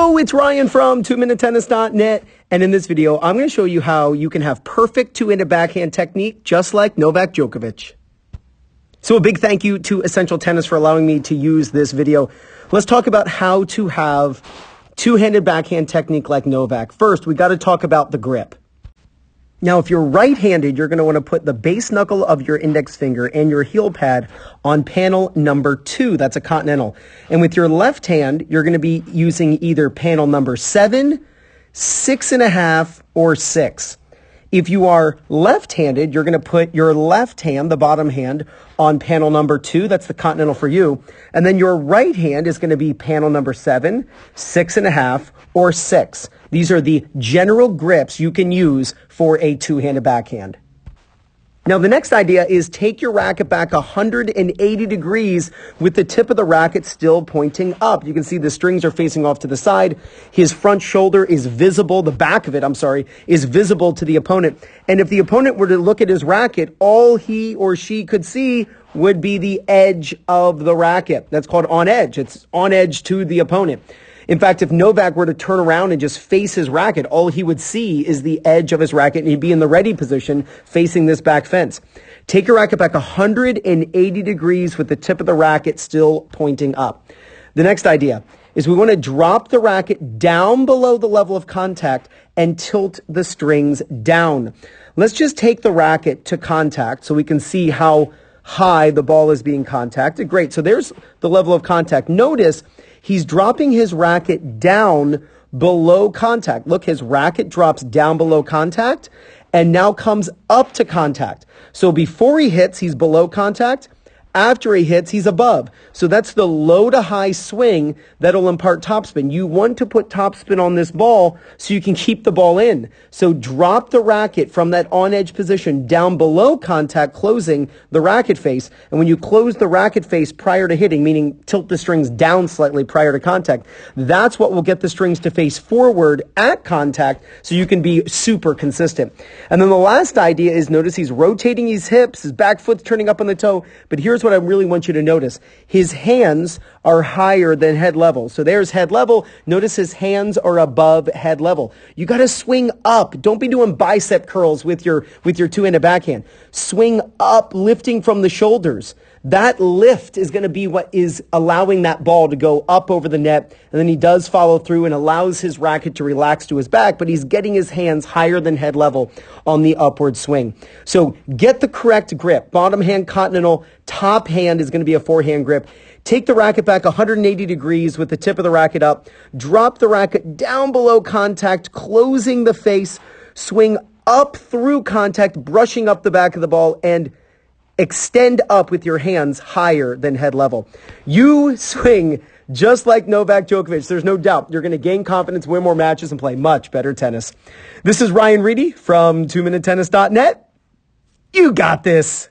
Hello, it's Ryan from 2minutetennis.net, and in this video, I'm going to show you how you can have perfect two-handed backhand technique just like Novak Djokovic. So a big thank you to Essential Tennis for allowing me to use this video. Let's talk about how to have two-handed backhand technique like Novak. First, we got to talk about the grip. Now, if you're right-handed, you're going to want to put the base knuckle of your index finger and your heel pad on panel number 2. That's a Continental. And with your left hand, you're going to be using either panel number 7, 6.5, or 6. If you are left-handed, you're going to put your left hand, the bottom hand, on panel number 2. That's the Continental for you. And then your right hand is going to be panel number 7, 6.5, or 6. These are the general grips you can use for a two-handed backhand. Now, the next idea is take your racket back 180 degrees with the tip of the racket still pointing up. You can see the strings are facing off to the side. His front shoulder is visible. The back of it, is visible to the opponent. And if the opponent were to look at his racket, all he or she could see would be the edge of the racket. That's called on edge. It's on edge to the opponent. In fact, if Novak were to turn around and just face his racket, all he would see is the edge of his racket, and he'd be in the ready position facing this back fence. Take your racket back 180 degrees with the tip of the racket still pointing up. The next idea is we want to drop the racket down below the level of contact and tilt the strings down. Let's just take the racket to contact so we can see how high the ball is being contacted. Great. So there's the level of contact. Notice he's dropping his racket down below contact. Look, his racket drops down below contact and now comes up to contact. So before he hits, he's below contact. After he hits, he's above. So that's the low to high swing that'll impart topspin. You want to put topspin on this ball so you can keep the ball in. So drop the racket from that on-edge position down below contact, closing the racket face. And when you close the racket face prior to hitting, meaning tilt the strings down slightly prior to contact, that's what will get the strings to face forward at contact so you can be super consistent. And then the last idea is notice he's rotating his hips, his back foot's turning up on the toe, but here's what I really want you to notice. His hands are higher than head level. So there's head level. Notice his hands are above head level. You got to swing up. Don't be doing bicep curls with your two-handed backhand. Swing up, lifting from the shoulders. That lift is going to be what is allowing that ball to go up over the net. And then he does follow through and allows his racket to relax to his back, but he's getting his hands higher than head level on the upward swing. So get the correct grip. Bottom hand Continental, top hand is going to be a forehand grip. Take the racket back 180 degrees with the tip of the racket up. Drop the racket down below contact, closing the face. Swing up through contact, brushing up the back of the ball, and extend up with your hands higher than head level. You swing just like Novak Djokovic. There's no doubt you're going to gain confidence, win more matches, and play much better tennis. This is Ryan Reedy from 2minutetennis.net. You got this.